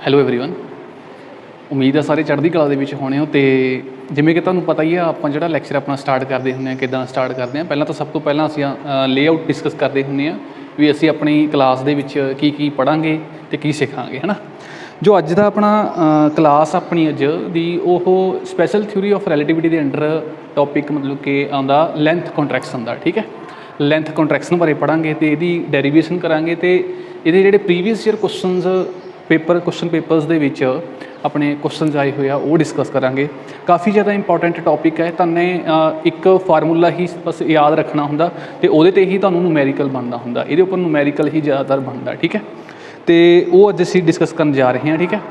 Hello everyone, ਉਮੀਦ ਹੈ ਸਾਰੇ ਚੜ੍ਹਦੀ ਕਲਾ ਦੇ ਵਿੱਚ ਹੋਣੇ ਹੋ। ਤੇ ਜਿਵੇਂ ਕਿ ਤੁਹਾਨੂੰ ਪਤਾ ਹੀ ਆ, ਆਪਾਂ ਜਿਹੜਾ ਲੈਕਚਰ ਆਪਣਾ ਸਟਾਰਟ ਕਰਦੇ ਹੁੰਦੇ ਹਾਂ, ਕਿੱਦਾਂ ਸਟਾਰਟ ਕਰਦੇ ਹਾਂ। ਪਹਿਲਾਂ ਤਾਂ ਸਭ ਤੋਂ ਪਹਿਲਾਂ ਅਸੀਂ ਲੇਆਊਟ ਡਿਸਕਸ ਕਰਦੇ ਹੁੰਦੇ ਹਾਂ ਵੀ ਅਸੀਂ ਆਪਣੀ ਕਲਾਸ ਦੇ ਵਿੱਚ ਕੀ ਕੀ ਪੜ੍ਹਾਂਗੇ ਅਤੇ ਕੀ ਸਿੱਖਾਂਗੇ, ਹੈ ਨਾ। ਜੋ ਅੱਜ ਦਾ ਆਪਣਾ ਕਲਾਸ ਆਪਣੀ ਅੱਜ ਦੀ ਉਹ ਸਪੈਸ਼ਲ ਥਿਊਰੀ ਆਫ ਰਿਲੇਟਿਵਿਟੀ ਦੇ ਅੰਡਰ ਟੌਪਿਕ ਮਤਲਬ ਕਿ ਆਉਂਦਾ ਲੈਂਥ ਕੰਟਰੈਕਸ਼ਨ ਦਾ। ਠੀਕ ਹੈ, ਲੈਂਥ ਕੰਟਰੈਕਸ਼ਨ ਬਾਰੇ ਪੜ੍ਹਾਂਗੇ ਅਤੇ ਇਹਦੀ ਡੈਰੀਵੇਸ਼ਨ ਕਰਾਂਗੇ ਅਤੇ ਇਹਦੇ ਜਿਹੜੇ ਪ੍ਰੀਵੀਅਸ ਈਅਰ ਕੁਐਸਚਨ ਪੇਪਰਸ ਦੇ ਵਿੱਚ ਆਪਣੇ ਕੁਐਸਚਨਸ ਆਏ ਹੋਏ ਆ ਉਹ ਡਿਸਕਸ ਕਰਾਂਗੇ। ਕਾफ़ी ज़्यादा इंपॉर्टेंट टॉपिक है। तुमने एक फार्मूला ही बस याद रखना होंदा ते ਉਹਦੇ 'ਤੇ ही ਤੁਹਾਨੂੰ ਨੂਮੈਰੀਕਲ ਬਣਦਾ ਹੁੰਦਾ, ਇਹਦੇ ਉੱਪਰ ਨੂਮੈਰੀਕਲ ही ज़्यादातर ਬਣਦਾ। ठीक है, तो वो अज असीं डिस्कस करन जा रहे हैं। ठीक है,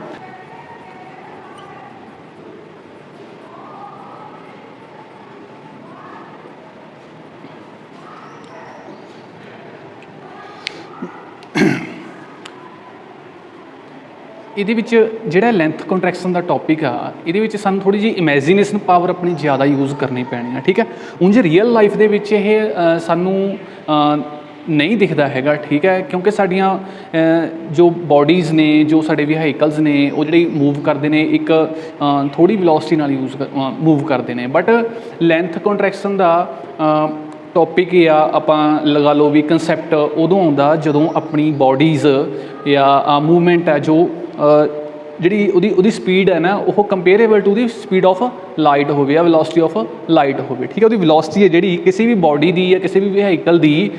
ਇਹਦੇ ਵਿੱਚ ਜਿਹੜਾ ਲੈਂਥ ਕੰਟਰੈਕਸ਼ਨ ਦਾ ਟੌਪਿਕ ਆ, ਇਹਦੇ ਵਿੱਚ ਸਾਨੂੰ ਥੋੜ੍ਹੀ ਜਿਹੀ ਇਮੈਜੀਨੇਸ਼ਨ ਪਾਵਰ ਆਪਣੀ ਜ਼ਿਆਦਾ ਯੂਜ਼ ਕਰਨੀ ਪੈਣੀ ਆ। ਠੀਕ ਹੈ, ਉਂਝ ਰੀਅਲ ਲਾਈਫ ਦੇ ਵਿੱਚ ਇਹ ਸਾਨੂੰ ਨਹੀਂ ਦਿਖਦਾ ਹੈਗਾ। ਠੀਕ ਹੈ, ਕਿਉਂਕਿ ਸਾਡੀਆਂ ਜੋ ਬੋਡੀਜ਼ ਨੇ, ਜੋ ਸਾਡੇ ਵਹੀਕਲਸ ਨੇ, ਉਹ ਜਿਹੜੇ ਮੂਵ ਕਰਦੇ ਨੇ ਇੱਕ ਥੋੜ੍ਹੀ ਵੈਲੋਸਿਟੀ ਨਾਲ ਮੂਵ ਕਰਦੇ ਨੇ। But length contraction the topic ਇਹ ਆ, ਆਪਾਂ ਲਗਾ ਲਓ ਵੀ ਕੰਸੈਪਟ ਉਦੋਂ ਆਉਂਦਾ ਜਦੋਂ ਆਪਣੀ ਬੋਡੀਜ਼ ਜਾਂ ਮੂਵਮੈਂਟ ਹੈ ਜੋ ਜਿਹੜੀ ਉਹਦੀ ਸਪੀਡ ਹੈ ਨਾ, ਉਹ ਕੰਪੇਅਰੇਬਲ to the speed of light ਹੋਵੇ ਜਾਂ ਵੈਲੋਸਿਟੀ ਆਫ ਲਾਈਟ ਹੋਵੇ। ਠੀਕ ਹੈ, ਉਹਦੀ ਵੈਲੋਸਿਟੀ ਹੈ ਜਿਹੜੀ ਕਿਸੇ ਵੀ ਬੋਡੀ ਦੀ ਜਾਂ ਕਿਸੇ ਵੀ ਵਹੀਕਲ ਦੀ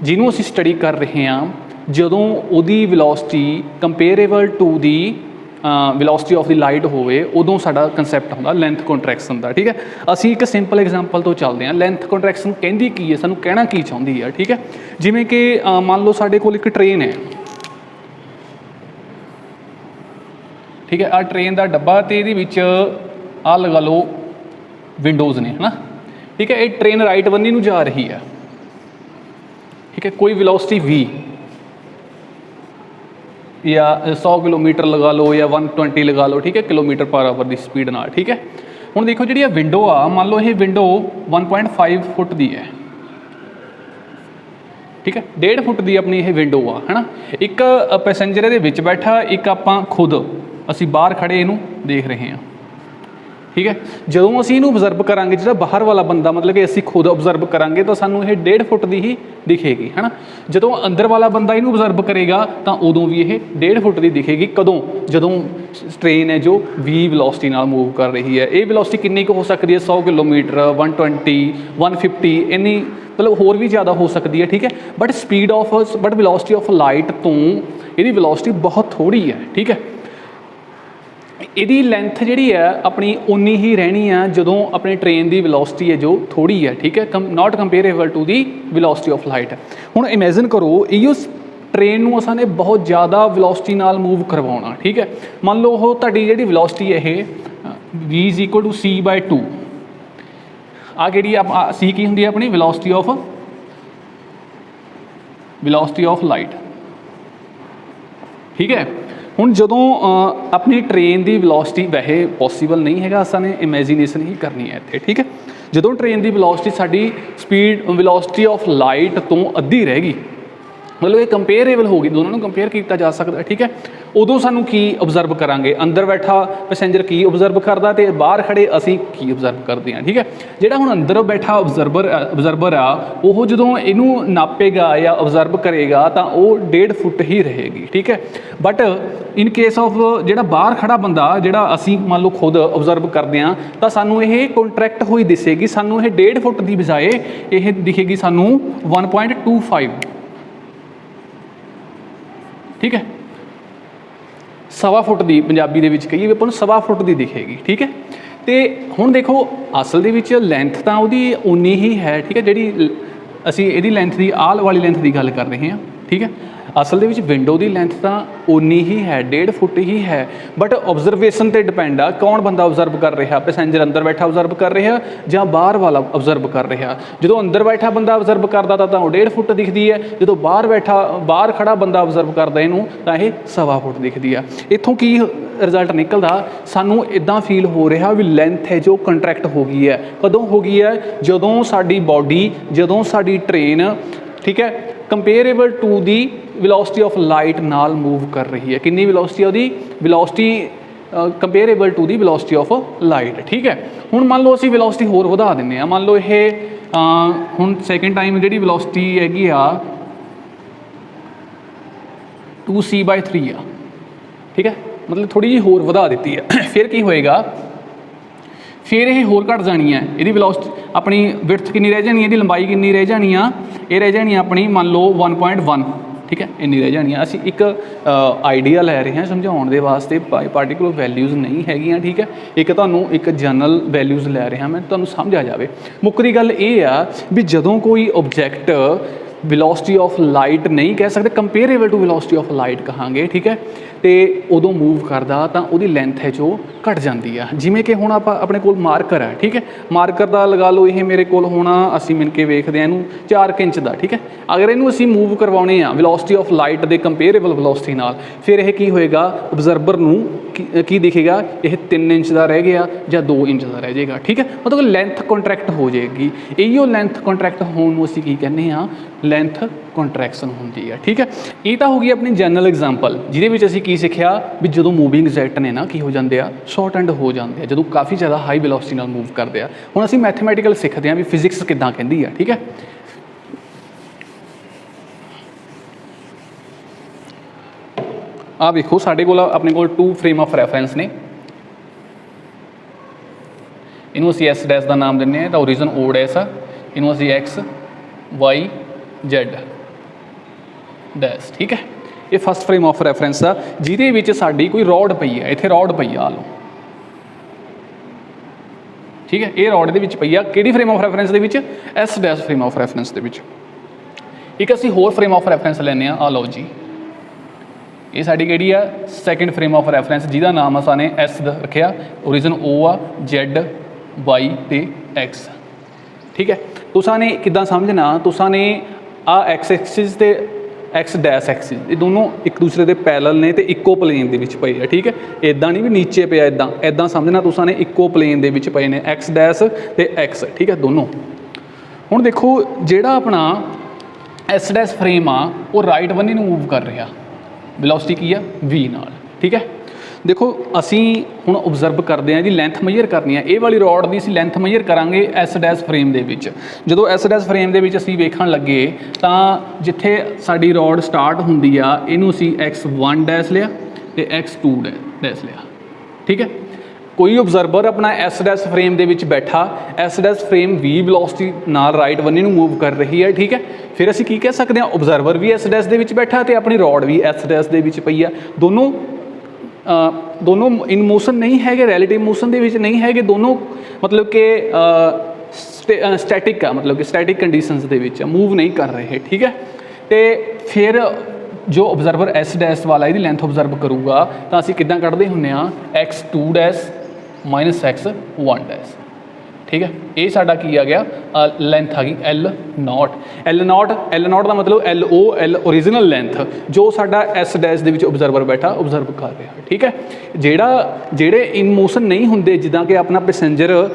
ਜਿਹਨੂੰ ਅਸੀਂ ਸਟੱਡੀ ਕਰ ਰਹੇ ਹਾਂ, ਜਦੋਂ ਉਹਦੀ velocity ਕੰਪੇਅਰੇਬਲ to the velocity of the light ਹੋਵੇ, ਉਦੋਂ ਸਾਡਾ ਕੰਸੈਪਟ ਹੁੰਦਾ ਲੈਂਥ ਕੰਟਰੈਕਸ਼ਨ ਦਾ। ਠੀਕ ਹੈ, ਅਸੀਂ ਇੱਕ ਸਿੰਪਲ ਐਗਜ਼ਾਮਪਲ ਤੋਂ ਚੱਲਦੇ ਹਾਂ। ਲੈਂਥ ਕੰਟਰੈਕਸ਼ਨ ਕਹਿੰਦੀ ਕੀ ਹੈ, ਸਾਨੂੰ ਕਹਿਣਾ ਕੀ ਚਾਹੁੰਦੀ ਹੈ। ਠੀਕ ਹੈ, ਜਿਵੇਂ ਕਿ ਮੰਨ ਲਓ ਸਾਡੇ ਕੋਲ ਇੱਕ ਟ੍ਰੇਨ ਹੈ। ਠੀਕ ਹੈ, ਆਹ ਟ੍ਰੇਨ ਦਾ ਡੱਬਾ ਅਤੇ ਇਹਦੇ ਵਿੱਚ ਆਹ ਲਗਾ ਲਓ ਵਿੰਡੋਜ਼ ਨੇ, ਹੈ ਨਾ। ਠੀਕ ਹੈ, ਇਹ ਟ੍ਰੇਨ ਰਾਈਟ ਬੰਨੀ ਨੂੰ ਜਾ ਰਹੀ ਹੈ। ਠੀਕ ਹੈ, ਕੋਈ ਵੈਲੋਸਿਟੀ v ਜਾਂ 100 ਕਿਲੋਮੀਟਰ ਲਗਾ ਲਓ ਜਾਂ 120 ਲਗਾ ਲਓ। ਠੀਕ ਹੈ, ਕਿਲੋਮੀਟਰ ਪਰ ਆਵਰ ਦੀ ਸਪੀਡ ਨਾਲ। ਠੀਕ ਹੈ, ਹੁਣ ਦੇਖੋ ਜਿਹੜੀ ਆ ਵਿੰਡੋ ਆ, ਮੰਨ ਲਓ ਇਹ ਵਿੰਡੋ 1.5 ਫੁੱਟ ਦੀ ਹੈ। ਠੀਕ ਹੈ, 1.5 ਫੁੱਟ ਦੀ ਆਪਣੀ ਇਹ ਵਿੰਡੋ ਆ, ਹੈ ਨਾ। ਇੱਕ ਪੈਸੇਂਜਰ ਇਹਦੇ ਵਿੱਚ ਬੈਠਾ, ਇੱਕ ਆਪਾਂ ਖੁਦ ਅਸੀਂ ਬਾਹਰ ਖੜ੍ਹੇ ਇਹਨੂੰ ਦੇਖ ਰਹੇ ਹਾਂ। ਠੀਕ ਹੈ, ਜਦੋਂ ਅਸੀਂ ਇਹਨੂੰ ਓਬਜ਼ਰਵ ਕਰਾਂਗੇ, ਜਿਹੜਾ ਬਾਹਰ ਵਾਲਾ ਬੰਦਾ ਮਤਲਬ ਕਿ ਅਸੀਂ ਖੁਦ ਓਬਜ਼ਰਵ ਕਰਾਂਗੇ ਤਾਂ ਸਾਨੂੰ ਇਹ 1.5 ਫੁੱਟ ਦੀ ਹੀ ਦਿਖੇਗੀ, ਹੈ ਨਾ। ਜਦੋਂ ਅੰਦਰ ਵਾਲਾ ਬੰਦਾ ਇਹਨੂੰ ਓਬਜ਼ਰਵ ਕਰੇਗਾ ਤਾਂ ਉਦੋਂ ਵੀ ਇਹ 1.5 ਫੁੱਟ ਦੀ ਦਿਖੇਗੀ। ਕਦੋਂ? ਜਦੋਂ ਟ੍ਰੇਨ ਹੈ ਜੋ v ਵੈਲੋਸਿਟੀ ਨਾਲ ਮੂਵ ਕਰ ਰਹੀ ਹੈ। ਇਹ ਵੈਲੋਸਿਟੀ ਕਿੰਨੀ ਕੁ ਹੋ ਸਕਦੀ ਹੈ? 100 ਕਿਲੋਮੀਟਰ, 120, 150, ਇੰਨੀ ਮਤਲਬ ਹੋਰ ਵੀ ਜ਼ਿਆਦਾ ਹੋ ਸਕਦੀ ਹੈ। ਠੀਕ ਹੈ, ਬਟ ਵੈਲੋਸਿਟੀ ਆਫ ਲਾਈਟ ਤੋਂ ਇਹਦੀ ਵੈਲੋਸਿਟੀ ਬਹੁਤ ਥੋੜ੍ਹੀ ਹੈ। ਠੀਕ ਹੈ, ਇਹਦੀ ਲੈਂਥ ਜਿਹੜੀ ਹੈ ਆਪਣੀ ਉਨੀ ਹੀ ਰਹਿਣੀ ਆ ਜਦੋਂ ਆਪਣੀ ਟ੍ਰੇਨ ਦੀ ਵੈਲੋਸਿਟੀ ਹੈ ਜੋ ਥੋੜ੍ਹੀ ਹੈ। ਠੀਕ ਹੈ, ਨਾਟ ਕੰਪੇਅਰੇਬਲ to the velocity of light. ਹੁਣ ਇਮੈਜਿਨ ਕਰੋ, ਇਹੋ ਟ੍ਰੇਨ ਨੂੰ ਅਸਾਂ ਨੇ ਬਹੁਤ ਜ਼ਿਆਦਾ ਵੈਲੋਸਿਟੀ ਨਾਲ ਮੂਵ ਕਰਵਾਉਣਾ। ਠੀਕ ਹੈ, ਮੰਨ ਲਓ ਉਹ ਤੁਹਾਡੀ ਜਿਹੜੀ ਵੈਲੋਸਿਟੀ ਇਹ v = c/2। ਆਹ ਕਿਹੜੀ c ਕੀ ਹੁੰਦੀ ਹੈ? ਆਪਣੀ ਵੈਲੋਸਿਟੀ ਆਫ ਲਾਈਟ। ਠੀਕ ਹੈ, ਹੁਣ ਜਦੋਂ ਆਪਣੀ ਟ੍ਰੇਨ ਦੀ ਵੈਲੋਸਿਟੀ, ਵੈਸੇ ਪੋਸੀਬਲ ਨਹੀਂ ਹੈਗਾ, ਅਸਾਂ ਨੇ ਇਮੈਜੀਨੇਸ਼ਨ ਹੀ ਕਰਨੀ ਹੈ ਇੱਥੇ। ਠੀਕ ਹੈ, ਜਦੋਂ ਟ੍ਰੇਨ ਦੀ ਵੈਲੋਸਿਟੀ ਸਾਡੀ ਵੈਲੋਸਿਟੀ ਆਫ ਲਾਈਟ ਤੋਂ ਅੱਧੀ ਰਹਿ ਗਈ, ਮਤਲਬ ਇਹ ਕੰਪੇਅਰੇਬਲ ਹੋ ਗਈ, ਦੋਨਾਂ ਨੂੰ ਕੰਪੇਅਰ ਕੀਤਾ ਜਾ ਸਕਦਾ। ਠੀਕ ਹੈ, ਉਦੋਂ ਸਾਨੂੰ ਕੀ ਓਬਜ਼ਰਵ ਕਰਾਂਗੇ? ਅੰਦਰ ਬੈਠਾ ਪੈਸੇਂਜਰ ਕੀ ਓਬਜ਼ਰਵ ਕਰਦਾ ਅਤੇ ਬਾਹਰ ਖੜ੍ਹੇ ਅਸੀਂ ਕੀ ਓਬਜ਼ਰਵ ਕਰਦੇ ਹਾਂ। ਠੀਕ ਹੈ, ਜਿਹੜਾ ਹੁਣ ਅੰਦਰ ਬੈਠਾ ਓਬਜ਼ਰਵਰ ਆ, ਉਹ ਜਦੋਂ ਇਹਨੂੰ ਨਾਪੇਗਾ ਜਾਂ ਓਬਜ਼ਰਵ ਕਰੇਗਾ ਤਾਂ ਉਹ 1.5 ਫੁੱਟ ਹੀ ਰਹੇਗੀ। ਠੀਕ ਹੈ, ਬਟ ਇਨ ਕੇਸ ਆਫ ਜਿਹੜਾ ਬਾਹਰ ਖੜ੍ਹਾ ਬੰਦਾ, ਜਿਹੜਾ ਅਸੀਂ ਮੰਨ ਲਓ ਖੁਦ ਓਬਜ਼ਰਵ ਕਰਦੇ ਹਾਂ, ਤਾਂ ਸਾਨੂੰ ਇਹ ਕੰਟਰੈਕਟ ਹੋਈ ਦਿਸੇਗੀ। ਸਾਨੂੰ ਇਹ 1.5 ਫੁੱਟ ਦੀ ਬਜਾਏ ਇਹ ਦਿਖੇਗੀ ਸਾਨੂੰ 1.25। ਠੀਕ ਹੈ, 1.25 ਫੁੱਟ ਦੀ ਪੰਜਾਬੀ ਦੇ ਵਿੱਚ ਕਹੀਏ ਆਪਾਂ ਨੂੰ 1.25 ਫੁੱਟ ਦੀ ਦਿਖੇਗੀ। ਠੀਕ ਹੈ, ਅਤੇ ਹੁਣ ਦੇਖੋ ਅਸਲ ਦੇ ਵਿੱਚ ਲੈਂਥ ਤਾਂ ਉਹਦੀ ਉਨੀ ਹੀ ਹੈ। ਠੀਕ ਹੈ, ਜਿਹੜੀ ਅਸੀਂ ਇਹਦੀ ਲੈਂਥ ਦੀ ਆਹ ਵਾਲੀ ਲੈਂਥ ਦੀ ਗੱਲ ਕਰ ਰਹੇ ਹਾਂ। ਠੀਕ ਹੈ, ਅਸਲ ਦੇ ਵਿੱਚ ਵਿੰਡੋ ਦੀ ਲੈਂਥ ਤਾਂ ਉਨੀ ਹੀ ਹੈ, 1.5 ਫੁੱਟ ਹੀ ਹੈ। ਬਟ ਓਬਜ਼ਰਵੇਸ਼ਨ 'ਤੇ ਡਿਪੈਂਡ ਆ, ਕੌਣ ਬੰਦਾ ਓਬਜ਼ਰਵ ਕਰ ਰਿਹਾ? ਪੈਸੇਂਜਰ ਅੰਦਰ ਬੈਠਾ ਓਬਜ਼ਰਵ ਕਰ ਰਿਹਾ ਜਾਂ ਬਾਹਰ ਵਾਲਾ ਓਬਜ਼ਰਵ ਕਰ ਰਿਹਾ? ਜਦੋਂ ਅੰਦਰ ਬੈਠਾ ਬੰਦਾ ਓਬਜ਼ਰਵ ਕਰਦਾ ਤਾਂ ਉਹ 1.5 ਫੁੱਟ ਦਿਖਦੀ ਹੈ। ਜਦੋਂ ਬਾਹਰ ਖੜਾ ਬੰਦਾ ਓਬਜ਼ਰਵ ਕਰਦਾ ਇਹਨੂੰ ਤਾਂ ਇਹ 1.25 ਫੁੱਟ ਦਿਖਦੀ ਆ। ਇੱਥੋਂ ਕੀ ਰਿਜ਼ਲਟ ਨਿਕਲਦਾ? ਸਾਨੂੰ ਇੱਦਾਂ ਫੀਲ ਹੋ ਰਿਹਾ ਵੀ ਲੈਂਥ ਹੈ ਜੋ ਕੰਟਰੈਕਟ ਹੋ ਗਈ ਹੈ। ਕਦੋਂ ਹੋ ਗਈ ਹੈ? ਜਦੋਂ ਸਾਡੀ ਬੋਡੀ, ਜਦੋਂ ਸਾਡੀ ਟ੍ਰੇਨ, ਠੀਕ ਹੈ, ਕੰਪੇਅਰੇਬਲ to the velocity of light ਨਾਲ ਮੂਵ ਕਰ ਰਹੀ ਹੈ। ਕਿੰਨੀ ਵੈਲੋਸਿਟੀ ਹੈ ਉਹਦੀ? Velocity ਕੰਪੇਅਰੇਬਲ to the velocity of light. ਠੀਕ ਹੈ, ਹੁਣ ਮੰਨ ਲਓ ਅਸੀਂ ਵੈਲੋਸਿਟੀ ਹੋਰ ਵਧਾ ਦਿੰਦੇ ਹਾਂ। ਮੰਨ ਲਓ ਇਹ ਹੁਣ ਸੈਕਿੰਡ ਟਾਈਮ ਜਿਹੜੀ ਵੈਲੋਸਿਟੀ ਹੈਗੀ ਆ 2c/3 ਆ। ਠੀਕ ਹੈ, ਮਤਲਬ ਥੋੜ੍ਹੀ ਜਿਹੀ ਹੋਰ ਵਧਾ ਦਿੱਤੀ ਹੈ। ਫਿਰ ਕੀ ਹੋਏਗਾ? ਫਿਰ ਇਹ ਹੋਰ ਘਟ ਜਾਣੀ ਹੈ। ਇਹਦੀ ਵੈਲੋਸਿਟੀ ਆਪਣੀ ਵਿਡਥ ਕਿੰਨੀ ਰਹਿ ਜਾਣੀ ਹੈ? ਇਹਦੀ ਲੰਬਾਈ ਕਿੰਨੀ ਰਹਿ ਜਾਣੀ ਆ? ਇਹ ਰਹਿ ਜਾਣੀ ਆਪਣੀ ਮੰਨ ਲਓ 1.1। ਠੀਕ ਹੈ, ਇੰਨੀ ਰਹਿ ਜਾਣੀ ਆ। ਅਸੀਂ ਇੱਕ ਆਈਡੀਆ ਲੈ ਰਹੇ ਹਾਂ ਸਮਝਾਉਣ ਦੇ ਵਾਸਤੇ, ਪਾਰਟੀਕੂਲਰ ਵੈਲਿਊਜ਼ ਨਹੀਂ ਹੈਗੀਆਂ। ਠੀਕ ਹੈ, ਇੱਕ ਤੁਹਾਨੂੰ ਇੱਕ ਜਨਰਲ ਵੈਲਿਊਜ਼ ਲੈ ਰਿਹਾ ਮੈਂ, ਤੁਹਾਨੂੰ ਸਮਝ ਆ ਜਾਵੇ। ਮੁੱਕਦੀ ਗੱਲ ਇਹ ਆ ਵੀ ਜਦੋਂ ਕੋਈ ਓਬਜੈਕਟ ਵੈਲੋਸਿਟੀ ਆਫ ਲਾਈਟ ਨਹੀਂ ਕਹਿ ਸਕਦੇ, ਕੰਪੇਅਰੇਬਲ ਟੂ ਵੈਲੋਸਿਟੀ ਆਫ ਲਾਈਟ ਕਹਾਂਗੇ। ਠੀਕ ਹੈ, ਅਤੇ ਉਦੋਂ ਮੂਵ ਕਰਦਾ ਤਾਂ ਉਹਦੀ ਲੈਂਥ ਹੈ ਜੋ ਘਟ ਜਾਂਦੀ ਆ। ਜਿਵੇਂ ਕਿ ਹੁਣ ਆਪਾਂ ਆਪਣੇ ਕੋਲ ਮਾਰਕਰ ਹੈ। ਠੀਕ ਹੈ, ਮਾਰਕਰ ਦਾ ਲਗਾ ਲਓ ਇਹ ਮੇਰੇ ਕੋਲ ਹੋਣਾ, ਅਸੀਂ ਮਿਲ ਕੇ ਵੇਖਦੇ ਹਾਂ ਇਹਨੂੰ 4 ਇੰਚ ਦਾ। ਠੀਕ ਹੈ, ਅਗਰ ਇਹਨੂੰ ਅਸੀਂ ਮੂਵ ਕਰਵਾਉਣੇ ਆ ਵੈਲੋਸਿਟੀ ਆਫ ਲਾਈਟ ਦੇ ਕੰਪੇਅਰੇਬਲ ਵੈਲੋਸਿਟੀ ਨਾਲ, ਫਿਰ ਇਹ ਕੀ ਹੋਏਗਾ? ਓਬਜ਼ਰਵਰ ਨੂੰ ਕੀ ਦਿਖੇਗਾ? ਇਹ 3 ਇੰਚ ਦਾ ਰਹਿ ਗਿਆ ਜਾਂ 2 ਇੰਚ ਦਾ ਰਹਿ ਜਾਏਗਾ। ਠੀਕ ਹੈ, ਮਤਲਬ ਲੈਂਥ ਕੰਟਰੈਕਟ ਹੋ ਜਾਏਗੀ। ਇਹੀਓ ਲੈਂਥ ਕੰਟਰੈਕਟ ਹੋਣ ਨੂੰ ਅਸੀਂ ਕੀ ਕਹਿੰਦੇ ਹਾਂ? ਲੈਂਥ ਕੰਟਰੈਕਸ਼ਨ ਹੁੰਦੀ ਹੈ। ਠੀਕ ਹੈ, ਇਹ ਤਾਂ ਹੋ ਗਈ ਆਪਣੀ ਜਨਰਲ ਐਗਜ਼ਾਮਪਲ, ਜਿਹਦੇ ਵਿੱਚ ਅਸੀਂ ਕੀ ਸਿੱਖਿਆ ਵੀ ਜਦੋਂ ਮੂਵਿੰਗ ਆਬਜੈਕਟ ਨੇ ਨਾ ਕੀ ਹੋ ਜਾਂਦੇ ਆ? ਸ਼ਾਰਟ ਐਂਡ ਹੋ ਜਾਂਦੇ ਆ, ਜਦੋਂ ਕਾਫੀ ਜ਼ਿਆਦਾ ਹਾਈ ਵੈਲੋਸਿਟੀ ਨਾਲ ਮੂਵ ਕਰਦੇ ਆ। ਹੁਣ ਅਸੀਂ ਮੈਥਮੈਟੀਕਲ ਸਿੱਖਦੇ ਹਾਂ ਵੀ ਫਿਜ਼ਿਕਸ ਕਿੱਦਾਂ ਕਹਿੰਦੀ ਆ। ਠੀਕ ਹੈ, ਆਹ ਵੇਖੋ ਸਾਡੇ ਕੋਲ ਆਪਣੇ ਕੋਲ 2 ਫਰੇਮ ਆਫ ਰੈਫਰੈਂਸ ਨੇ। ਇਹਨੂੰ ਅਸੀਂ ਐਸ ਡੈਸ਼ ਦਾ ਨਾਮ ਦਿੰਦੇ ਹਾਂ, ਤਾਂ ਓਰੀਜਨ ਓ ਡੈਸ਼ ਆ। ਇਹਨੂੰ ਅਸੀਂ ਐਕਸ ਵਾਈ ਜ਼ੈਡ ਡੈਸ਼। ਠੀਕ ਹੈ, ਇਹ ਫਸਟ ਫਰੇਮ ਆਫ ਰੈਫਰੈਂਸ ਆ, ਜਿਹਦੇ ਵਿੱਚ ਸਾਡੀ ਕੋਈ ਰੋਡ ਪਈ ਹੈ। ਇੱਥੇ ਰੋਡ ਪਈ ਆ ਲਓ। ਠੀਕ ਹੈ, ਇਹ ਰੋਡ ਦੇ ਵਿੱਚ ਪਈ ਆ। ਕਿਹੜੀ ਫਰੇਮ ਆਫ ਰੈਫਰੈਂਸ ਦੇ ਵਿੱਚ? S dash frame of reference ਦੇ ਵਿੱਚ। ਇੱਕ ਅਸੀਂ ਹੋਰ ਫਰੇਮ ਆਫ ਰੈਫਰੈਂਸ ਲੈਂਦੇ ਹਾਂ, ਆ ਲਓ ਜੀ। ਇਹ ਸਾਡੀ ਕਿਹੜੀ ਆ? ਸੈਕਿੰਡ ਫਰੇਮ ਆਫ ਰੈਫਰੈਂਸ, ਜਿਹਦਾ ਨਾਮ ਅਸਾਂ ਨੇ ਐਸ ਰੱਖਿਆ। ਓਰੀਜਨ ਓ ਆ, ਜ਼ੈਡ ਵਾਈ ਅਤੇ ਐਕਸ। ਠੀਕ ਹੈ, ਤੁਸਾਂ ਨੇ ਕਿੱਦਾਂ ਸਮਝਣਾ? ਤੁਸਾਂ ਨੇ ਆ ਐਕਸ ਐਕਸਿਸ ਅਤੇ ਐਕਸ ਡੈਸ਼ ਐਕਸਿਸ, ਇਹ ਦੋਨੋਂ ਇੱਕ ਦੂਸਰੇ ਦੇ ਪੈਰਲਲ ਨੇ ਅਤੇ ਇੱਕੋ ਪਲੇਨ ਦੇ ਵਿੱਚ ਪਏ ਆ। ਠੀਕ ਹੈ, ਇੱਦਾਂ ਨਹੀਂ ਵੀ ਨੀਚੇ ਪਿਆ, ਇੱਦਾਂ ਸਮਝਣਾ ਤੁਸਾਂ ਨੇ ਇੱਕੋ ਪਲੇਨ ਦੇ ਵਿੱਚ ਪਏ ਨੇ ਐਕਸ ਡੈਸ਼ ਅਤੇ ਐਕਸ। ਠੀਕ ਹੈ, ਦੋਨੋਂ। ਹੁਣ ਦੇਖੋ ਜਿਹੜਾ ਆਪਣਾ ਐਸ ਡੈਸ਼ ਫਰੇਮ ਆ ਉਹ ਰਾਈਟ ਬੰਨੇ ਨੂੰ ਮੂਵ ਕਰ ਰਿਹਾ, ਵੈਲੋਸਿਟੀ ਕੀ ਆ? v ਨਾਲ। ਠੀਕ ਹੈ, ਦੇਖੋ ਅਸੀਂ ਹੁਣ ਓਬਜ਼ਰਵ ਕਰਦੇ ਹਾਂ, ਇਹਦੀ ਲੈਂਥ ਮੇਜਰ ਕਰਨੀ ਹੈ। ਇਹ ਵਾਲੀ ਰੋਡ ਦੀ ਅਸੀਂ ਲੈਂਥ ਮੇਜਰ ਕਰਾਂਗੇ ਐਸ ਡੈਸ਼ ਫਰੇਮ ਦੇ ਵਿੱਚ। ਜਦੋਂ ਐਸ ਡੈਸ਼ ਫਰੇਮ ਦੇ ਵਿੱਚ ਅਸੀਂ ਵੇਖਣ ਲੱਗੇ ਤਾਂ ਜਿੱਥੇ ਸਾਡੀ ਰੋਡ ਸਟਾਰਟ ਹੁੰਦੀ ਆ, ਇਹਨੂੰ ਅਸੀਂ x1 ਡੈਸ਼ ਲਿਆ ਅਤੇ x2 ਡੈਸ਼ ਲਿਆ। ਠੀਕ ਹੈ, ਕੋਈ ਓਬਜ਼ਰਵਰ ਆਪਣਾ ਐਸ ਡੈਸ਼ ਫਰੇਮ ਦੇ ਵਿੱਚ ਬੈਠਾ, S dash frame v velocity ਨਾਲ ਰਾਈਟ ਬੰਨੇ ਨੂੰ ਮੂਵ ਕਰ ਰਹੀ ਹੈ। ਠੀਕ ਹੈ, ਫਿਰ ਅਸੀਂ ਕੀ ਕਹਿ ਸਕਦੇ ਹਾਂ? ਓਬਜ਼ਰਵਰ ਵੀ ਐਸ ਡੈਸ਼ ਦੇ ਵਿੱਚ ਬੈਠਾ ਅਤੇ ਆਪਣੀ ਰੋਡ ਵੀ ਐਸ ਡੈਸ਼ ਦੇ ਵਿੱਚ ਪਈ ਆ। ਦੋਨੋਂ ਇਨ ਮੋਸ਼ਨ ਨਹੀਂ ਹੈਗੇ, ਰੈਲੇਟਿਵ ਮੋਸ਼ਨ ਦੇ ਵਿੱਚ ਨਹੀਂ ਹੈਗੇ। ਦੋਨੋਂ ਮਤਲਬ ਕਿ ਸਟੈਟਿਕ ਆ, ਮਤਲਬ ਕਿ ਸਟੈਟਿਕ ਕੰਡੀਸ਼ਨਸ ਦੇ ਵਿੱਚ ਮੂਵ ਨਹੀਂ ਕਰ ਰਹੇ। ਠੀਕ ਹੈ, ਅਤੇ ਫਿਰ ਜੋ ਓਬਜ਼ਰਵਰ ਐਸ ਡੈਸ਼ ਵਾਲਾ ਇਹਦੀ ਲੈਂਥ ਓਬਜ਼ਰਵ ਕਰੂਗਾ ਤਾਂ ਅਸੀਂ ਕਿੱਦਾਂ ਕੱਢਦੇ ਹੁੰਦੇ ਹਾਂ? x2 dash minus x1 dash. ਠੀਕ ਹੈ, ਇਹ ਸਾਡਾ ਕੀ ਆ ਗਿਆ? ਲੈਂਥ ਆ ਗਈ L0। L0 ਦਾ ਮਤਲਬ L ਓਰੀਜਨਲ ਲੈਂਥ, ਜੋ ਸਾਡਾ ਐਸ ਡੈਸ਼ ਦੇ ਵਿੱਚ ਓਬਜ਼ਰਵਰ ਬੈਠਾ ਓਬਜ਼ਰਵ ਕਰ ਰਿਹਾ। ਠੀਕ ਹੈ, ਜਿਹੜੇ ਇਨ ਮੋਸ਼ਨ ਨਹੀਂ ਹੁੰਦੇ, ਜਿੱਦਾਂ ਕਿ ਆਪਣਾ ਪੈਸੇਂਜਰ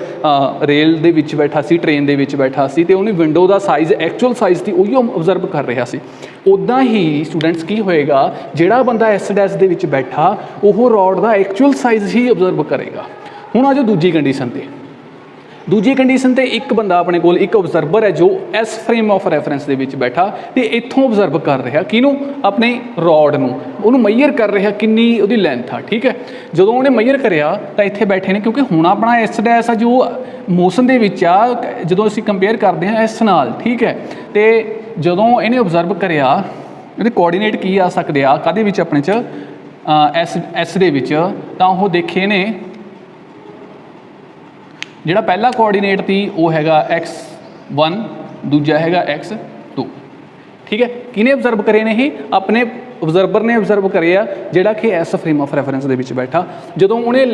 ਰੇਲ ਦੇ ਵਿੱਚ ਬੈਠਾ ਸੀ, ਟ੍ਰੇਨ ਦੇ ਵਿੱਚ ਬੈਠਾ ਸੀ ਅਤੇ ਉਹਨੇ ਵਿੰਡੋ ਦਾ ਸਾਈਜ਼ ਐਕਚੁਅਲ ਸਾਈਜ਼ ਦੀ ਉਹੀ ਓਬਜ਼ਰਵ ਕਰ ਰਿਹਾ ਸੀ। ਉੱਦਾਂ ਹੀ ਸਟੂਡੈਂਟਸ ਕੀ ਹੋਏਗਾ? ਜਿਹੜਾ ਬੰਦਾ ਐਸ ਡੈਸ਼ ਦੇ ਵਿੱਚ ਬੈਠਾ ਉਹ ਰੋਡ ਦਾ ਐਕਚੁਅਲ ਸਾਈਜ਼ ਹੀ ਓਬਜ਼ਰਵ ਕਰੇਗਾ। ਹੁਣ ਆ ਜੋ ਦੂਜੀ ਕੰਡੀਸ਼ਨ 'ਤੇ, ਦੂਜੀ ਕੰਡੀਸ਼ਨ 'ਤੇ ਇੱਕ ਬੰਦਾ ਆਪਣੇ ਕੋਲ ਇੱਕ ਓਬਜ਼ਰਵਰ ਹੈ ਜੋ ਐਸ ਫਰੇਮ ਆਫ ਰੈਫਰੈਂਸ ਦੇ ਵਿੱਚ ਬੈਠਾ ਅਤੇ ਇੱਥੋਂ ਓਬਜ਼ਰਵ ਕਰ ਰਿਹਾ ਕਿਹਨੂੰ? ਆਪਣੇ ਰੋਡ ਨੂੰ। ਉਹਨੂੰ ਮੇਜਰ ਕਰ ਰਿਹਾ ਕਿੰਨੀ ਉਹਦੀ ਲੈਂਥ ਆ। ਠੀਕ ਹੈ, ਜਦੋਂ ਉਹਨੇ ਮੇਜਰ ਕਰਿਆ ਤਾਂ ਇੱਥੇ ਬੈਠੇ ਨੇ, ਕਿਉਂਕਿ ਹੁਣ ਆਪਣਾ ਐਸ ਡੈਸ਼ ਆ ਜੋ ਮੋਸ਼ਨ ਦੇ ਵਿੱਚ ਆ, ਜਦੋਂ ਅਸੀਂ ਕੰਪੇਅਰ ਕਰਦੇ ਹਾਂ ਐਸ ਨਾਲ। ਠੀਕ ਹੈ, ਅਤੇ ਜਦੋਂ ਇਹਨੇ ਓਬਜ਼ਰਵ ਕਰਿਆ, ਇਹਦੇ ਕੋਆਰਡੀਨੇਟ ਕੀ ਆ ਸਕਦੇ ਆ ਕਾਹਦੇ ਵਿੱਚ? ਆਪਣੇ 'ਚ ਐਸ ਦੇ ਵਿੱਚ। ਤਾਂ ਉਹ ਦੇਖੇ ਨੇ ਜਿਹੜਾ ਪਹਿਲਾ ਕੋਆਰਡੀਨੇਟ ਸੀ ਉਹ ਹੈਗਾ x1, ਦੂਜਾ ਹੈਗਾ x2। ਠੀਕ ਹੈ, ਕਿਹਨੇ ਓਬਜ਼ਰਵ ਕਰੇ ਨੇ? ਇਹ ਆਪਣੇ ਓਬਜ਼ਰਵਰ ਨੇ ਓਬਜ਼ਰਵ ਕਰੇ ਆ, ਜਿਹੜਾ ਕਿ ਐਸ ਫਰੇਮ ਆਫ ਰੈਫਰੈਂਸ ਦੇ ਵਿੱਚ ਬੈਠਾ। ਜਦੋਂ ਉਹਨੇ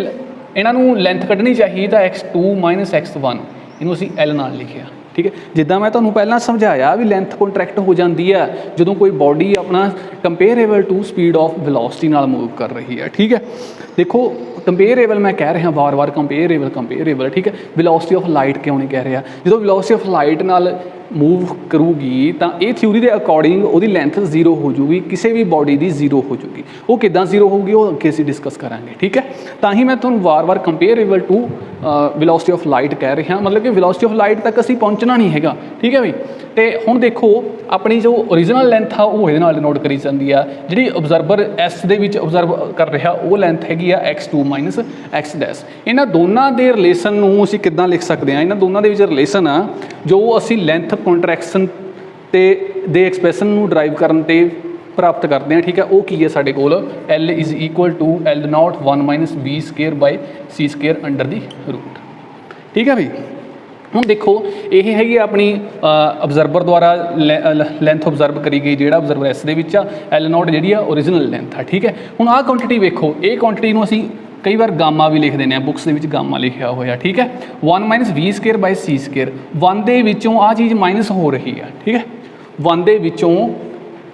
ਇਹਨਾਂ ਨੂੰ ਲੈਂਥ ਕੱਢਣੀ ਚਾਹੀ ਤਾਂ x2 ਮਾਈਨਸ x1, ਇਹਨੂੰ ਅਸੀਂ L ਨਾਲ ਲਿਖਿਆ। ਠੀਕ ਹੈ, ਜਿੱਦਾਂ ਮੈਂ ਤੁਹਾਨੂੰ ਪਹਿਲਾਂ ਸਮਝਾਇਆ ਵੀ ਲੈਂਥ ਕੰਟਰੈਕਟ ਹੋ ਜਾਂਦੀ ਹੈ ਜਦੋਂ ਕੋਈ ਬੋਡੀ ਆਪਣਾ ਕੰਪੇਅਰੇਬਲ ਟੂ ਸਪੀਡ ਆਫ ਵੈਲੋਸਿਟੀ ਨਾਲ ਮੂਵ ਕਰ ਰਹੀ ਹੈ। ਠੀਕ ਹੈ, ਦੇਖੋ ਕੰਪੇਅਰੇਬਲ ਮੈਂ ਕਹਿ ਰਿਹਾ ਵਾਰ-ਵਾਰ ਕੰਪੇਅਰੇਬਲ। ਠੀਕ ਹੈ, ਵੈਲੋਸਿਟੀ ਆਫ ਲਾਈਟ ਕਿਉਂ ਨਹੀਂ ਕਹਿ ਰਿਹਾ? ਜਦੋਂ ਵੈਲੋਸਿਟੀ ਆਫ ਲਾਈਟ ਨਾਲ मूव करूगी तो ये थ्योरी के अकॉर्डिंग वो लेंथ जीरो हो जूगी, किसी भी बॉडी की जीरो हो जूगी। वो किदां जीरो होगी वो अगे असीं डिस्कस करांगे, ठीक है। तो ही मैं तुहानूं वार वार comparable to velocity of light कह रहा, मतलब कि वेलोसिटी ऑफ लाइट तक असीं पहुँचना नहीं हैगा, ठीक है बई। तो हुण देखो अपनी जो ओरिजिनल लेंथ आ वो ये डिनोट करी जाती है, जी ऑबजरवर एस दे विच ऑबजर्व कर रहा वो लेंथ हैगी आ x2 माइनस x डैश। इन्हां दोनों के रिलेशन नूं असीं किदां लिख सकते हैं, इन्हां दोनों के विच रिलेशन आ जो असीं लेंथ कॉन्ट्रैक्शन ते दे एक्सप्रैशन नूं ड्राइव करन ते प्राप्त करते हैं, ठीक है। वो की है साढ़े कोल L is equal to L naught 1 minus B square by C square under the root, ठीक है भाई। ਹੁਣ देखो ये हैगी अपनी ऑबजरवर द्वारा लेंथ ऑबजर्व करी गई, जो ऑबजरवर एस दे विच एल नॉट जी ओरिजिनल लेंथ है, ठीक है। हुण आह क्वांटिटी वेखो, ये क्वांटिटी नूं असीं कई बार गामा भी लिख देने हैं, बुक्स के गामा लिखा होया, ठीक है। 1 minus V square by C square, 1 दे विचों आह चीज़ माइनस हो रही है, ठीक है। 1 दे विचों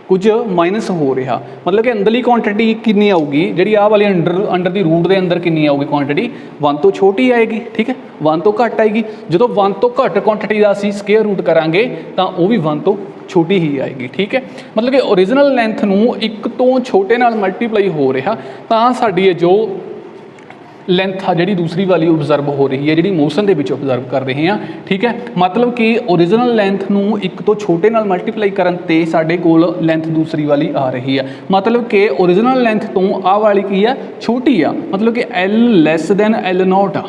कुछ माइनस हो रहा, मतलब कि अंदरली क्वांटिटी कितनी आऊगी, जी आह वाली अंडर दी रूट के अंदर कितनी आऊगी क्वांटिटी, 1 तो छोटी आएगी, ठीक है, 1 तो घट आएगी। जो 1 तो घट क्वांटिटी का असीं स्केयर रूट करांगे तो वह भी 1 तो छोटी ही आएगी, ठीक है। मतलब कि ओरिजिनल लेंथ नूं 1 तो छोटे नाल मल्टीप्लाई हो रहा तो साडी जो लेंथ आ जी दूसरी वाली ऑबजर्व हो रही है, जी मोशन के ऑबजर्व कर रहे हैं, ठीक है। मतलब कि ओरिजिनल लेंथ नूं 1 तो छोटे नाल मल्टीप्लाई करन ते साडे कोल लेंथ दूसरी वाली आ रही है, मतलब कि ओरिजिनल लेंथ तो आ वाली की है छोटी आ, मतलब कि L less than L naught आ,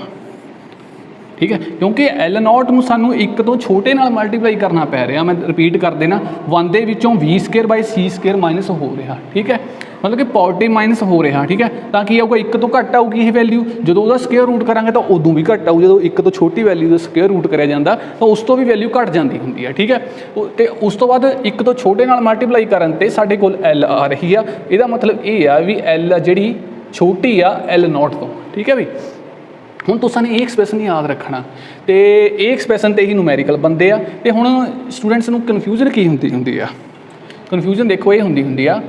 ठीक है। क्योंकि L नॉट नूं सानूं 1 तो छोटे नाल मल्टीप्लाई करना पै रहा, मैं रिपीट कर देना, 1 दे विचों V square by C square minus हो रहा, ठीक है। मतलब कि पॉजिटिव माइनस हो रहा, ठीक है। तो की आऊगा 1 तो घट आऊगी ये वैल्यू, जो उसका स्केयर रूट करांगे तो उदों भी घट आऊ, जो 1 तो छोटी वैल्यू का स्केयर रूट कराया जाता तो उस तो भी वैल्यू घट जाती होंगी है, ठीक है। तो उस तो बाद 1 तो छोटे नाल मल्टीप्लाई करन ते साडे कोल L आ रही है, इसका मतलब ये आ भी L जी छोटी आ L नॉट तो, ठीक है भी। हुण तुसां ने एक्सप्रैशन याद रखना, तो ये एक्सप्रैशन तो ही नुमैरिकल बनते हैं। तो हुण स्टूडेंट्स नूं कन्फ्यूजन की हुंदी आ, कन्फ्यूजन देखो ये हुंदी आ,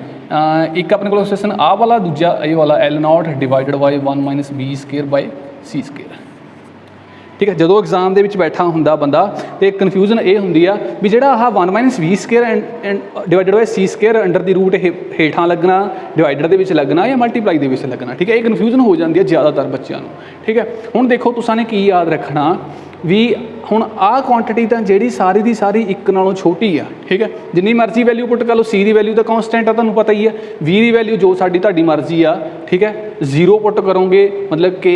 एक अपने को एक्सप्रैशन आ वाला, दूजा ये वाला L naught divided by 1 minus B square by C square, ठीक है। जो एग्जाम के बैठा होंदा बंदा तो कन्फ्यूजन ये होंदी आ भी जिहड़ा आह 1 minus B square divided by C square under the root हेठां लगना, डिवाइडर दे विच लगना या मल्टीप्लाई दे विच लगना, ठीक है। ये कन्फ्यूजन हो जाती है ज़्यादातर बच्चों को, ठीक है। हुण देखो तुसां ने की याद रखना भी हुण आह क्वांटिटी तो जी सारी की सारी 1 नालों छोटी आ, ठीक है। जिन्नी मर्जी वैल्यू पुट कर लो, सी की वैल्यू तो कॉन्सटेंट आ, तुहानूं पता ही है। वी की वैल्यू जो साडी तुहाडी मर्जी आ, ठीक है, 0 पुट करोगे मतलब कि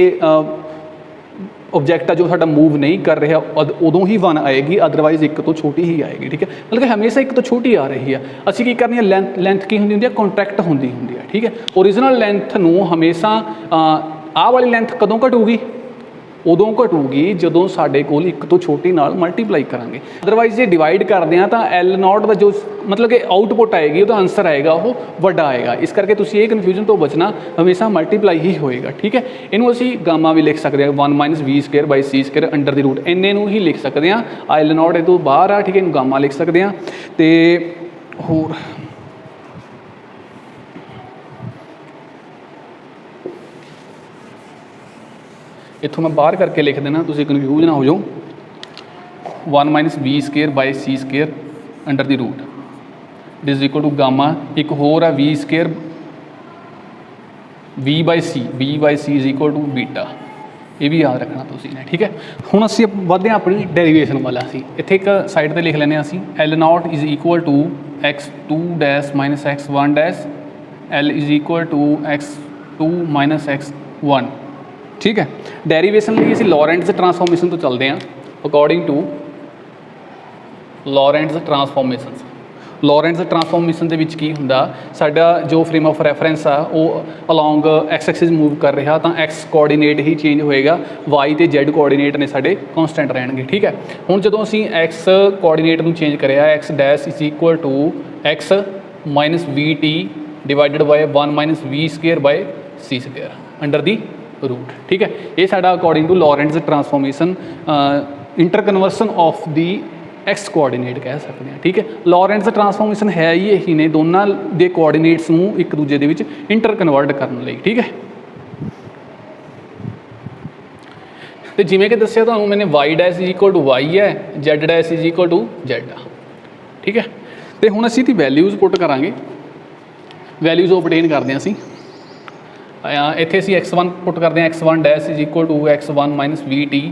ऑब्जैक्ट आ जो साडा मूव नहीं कर रहा उदों ही 1 आएगी, अदरवाइज 1 तो छोटी ही आएगी, ठीक है। मतलब कि हमेशा 1 तो छोटी आ रही है। असीं की करनी है, लेंथ की होंदी है कॉन्ट्रैक्ट होंदी है, ठीक है। ओरिजिनल लेंथ नूं हमेशा आह वाली लेंथ कदों घटूगी, उदों घटूगी जदों साडे कोल 1 तो छोटी नाल मल्टीप्लाई करांगे। अदरवाइज जे डिवाइड करते हैं तो L नॉट का जो मतलब कि आउटपुट आएगी वो आंसर आएगा वो वड्डा आएगा। इस करके तुसीं ये कन्फ्यूजन तो बचना, हमेशा मल्टीप्लाई ही होएगा, ठीक है। इनू असीं गामा भी लिख सकते हैं, 1 minus V square by C square under the root, इन्ने नूं ही लिख सकते हैं। L नॉट ये तो बाहर आ, ठीक है, इनू गामा लिख सकते हैं। तो होर इत्थों मैं बाहर करके लिख देना, तुसीं कन्फ्यूज ना हो जाओ। 1 minus B square by C square under the root is equal to gamma, एक होर है V square V by C is equal to beta, ये भी याद रखना तुसीं ने, ठीक है। हुण असीं वधदे हां अपनी डेरीवेशन वाला, असीं इत्थे एक साइड ते लिख लैंदे हां असीं L naught is equal to x2 dash minus x1 dash L is equal to x2 minus x1, ठीक है। डेरीवेशन लिए असीं लॉरेंट्ज़ ट्रांसफॉर्मेशन तो चलते हैं, according to Lorentz transformation. लॉरेंट्ज़ transformation के विच की हुंदा, साडा जो फ्रेम ऑफ रैफरेंस आ वो अलॉन्ग एक्स एक्सिस मूव कर रहा तो एक्स कोआर्डीनेट ही चेंज होएगा, वाई तो जैड कोआर्डीनेट ने साडे कॉन्सटेंट रहणगे, ठीक है। हुण जदों असीं एक्स कोआर्डीनेट नूं चेंज करिया, X dash is equal to X minus V T divided by 1 minus V square by C square under the root, ठीक है। ये साडा according to Lorentz transformation inter conversion of the X coordinate कह सकते हैं, ठीक है। लॉरेंट्ज़ ट्रांसफॉर्मेशन है ही यही ने, दोनों के कोआर्डीनेट्स नूं एक दूजे दे विच इंटर कन्वर्ट करने लई, ठीक है। तो जिमें कि दसिया तो मैंने Y dash is equal to Y है, Z dash is equal to Z आ। ठीक है, तो हुण असीं दी वैल्यूज़ पुट करांगे, वैल्यूज़ ऑबटेन करते हैं असीं। इत्थे असीं x1 पुट करते हैं, x1 dash is equal to x1 minus V T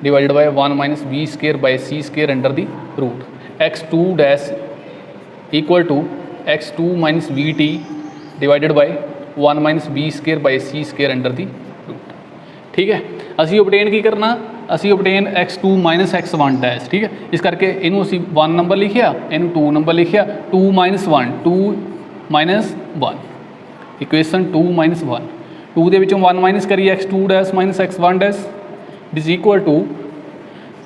divided by 1 minus V square by C square under the root, x2 dash equal to x2 minus V T divided by 1 minus B square by C square under the root. ठीक है, असी obtain की करना, असी obtain x2 minus x1 dash. ठीक है, इस करके इनू असी 1 नंबर लिखिया, इनू 2 नंबर लिखिया, 2 माइनस 1 2 माइनस 1 इक्वेशन 2 माइनस 1, 2 दे विचों 1 माइनस करिए x2 dash minus x1 dash is equal to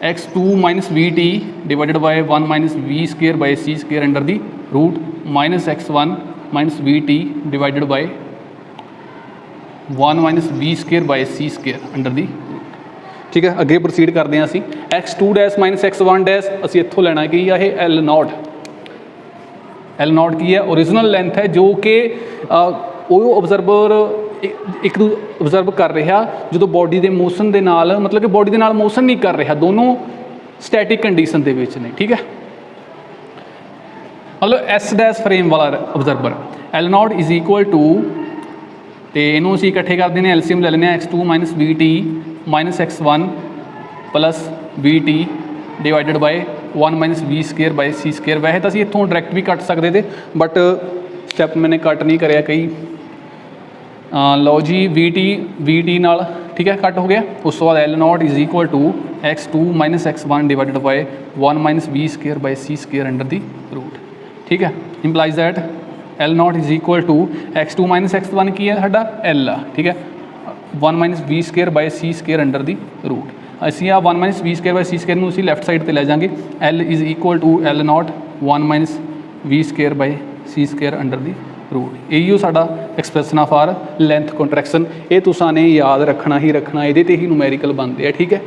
x2 minus V T divided by 1 minus V square by C square under the root minus x1 minus V T divided by 1 minus B square by C square under the. ठीक है, अगे proceed करते हैं असी x2 dash minus x1 dash असी इत्थों लेना कि है एल नॉट, एल नॉट की है ओरिजिनल लेंथ है जो कि वो ऑबजरवर एक ऑबजर्व कर रहा जो बॉडी के मोशन के नाल, मतलब कि बॉडी के नाल मोशन नहीं कर रहा, दोनों स्टैटिक कंडीशन के विच ने। ठीक है, मतलब एस डैश फ्रेम वाला observer L naught is equal to, तो इनू असीं इकट्ठे कर देने, एलसीएम ले लेने x2 minus V T minus x1 plus V T divided by 1 minus V square by C square. वैसे तो असीं इत्थों डायरैक्ट भी कट सकते थे बट स्टैप मैंने कट नहीं कराया कई। लो जी वी टी नाल ठीक है कट हो गया। उस तो बाद L naught is equal to x2 minus x1 divided by 1 minus V square by C square under the root. ठीक है, implies that L naught is equal to x2 minus x1 की है साडा एल आ। ठीक है, 1 minus V square by C square under the root. असीं आ 1 minus V square by C square नूं असीं लैफ्ट साइड पर लै जाएंगे, L is equal to L naught 1 minus V square by C square under the root. यही साडा expression of our length contraction. ये तुसां ने याद रखना ही रखना, ये ही न्यूमैरिकल बनते हैं। ठीक है,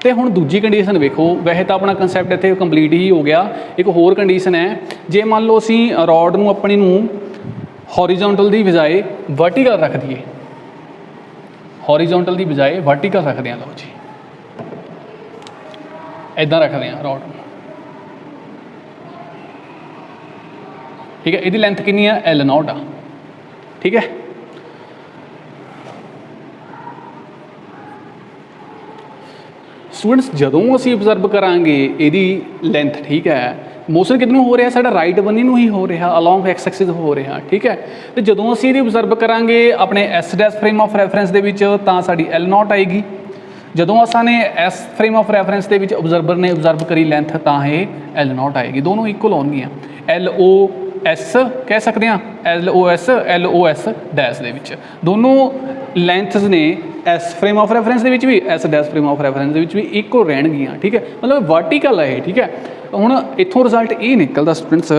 तो हुण दूजी कंडीशन वेखो, वैसे तो अपना कंसैप्ट इत्थे कंप्लीट ही हो गया। एक होर कंडीशन है, जे मान लो असीं रॉड नूं अपनी नूं हॉरीजोंटल की बजाय वर्टिकल रख दीए, हॉरीजोंटल की बजाय वर्टिकल रखते हैं, लो जी इदां रखते हैं रॉड। ठीक है, इसकी लेंथ कितनी है एल नॉट आ। ठीक है, स्टूडेंट्स जदों असीं ऑबजर्व करांगे इहदी लेंथ, ठीक है, मोशन कितनों हो रहा साडा राइट बनी नूं ही हो रहा, अलॉन्ग एक्स एक्सिस हो रहा। ठीक है, तो जदों असीं इहदी ऑबजर्व करांगे अपने S dash frame of reference दे विच तां साडी एल नॉट आएगी। जदों असां ने एस फ्रेम ऑफ रैफरेंस दे विच ऑबजर्वर ने ऑबजर्व करी लेंथ तां ये एल नॉट आएगी। दोनों इक्वल होणगियां, एल ओ एस कह सकते हैं, एल ओ एस डैश दे विच दोनों लेंथस ने एस फ्रेम ऑफ रैफरेंस दे विच भी S dash frame of reference दे विच भी इक्वल रहणगियां। ठीक है, मतलब वर्टिकल है। ठीक है, हुण इत्थों रिजल्ट ये निकलदा स्टूडेंट्स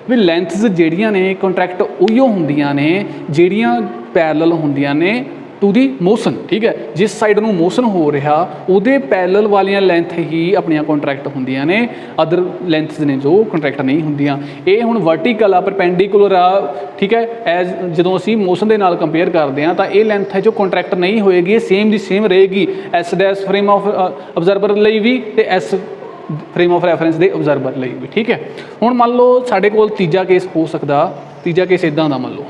भी लेंथस जिहड़ियां ने कॉन्ट्रैक्ट उहिओ हुंदियां ने जिहड़ियां पैरेलल हुंदियां ने टू दी मोशन। ठीक है, जिस साइड नूं मोशन हो रहा उहदे पैरेलल वालियां लेंथ ही अपनियां कॉन्ट्रैक्ट हुंदियां ने, अदर लेंथस ने जो कॉन्ट्रैक्ट नहीं हुंदियां। ये हुण वर्टिकल आ, परपेंडिकुलर आ। ठीक है, एज जदों असीं मोशन दे नाल कंपेयर करते हैं तो ये लेंथ है जो कॉन्ट्रैक्ट नहीं होएगी, सेम दी सेम रहेगी S dash frame of observer लई भी ते S frame of reference they observer लई भी। ठीक है, हुण मान लो साडे कोल तीजा केस हो सकदा, तीजा केस इदां दा मान लो,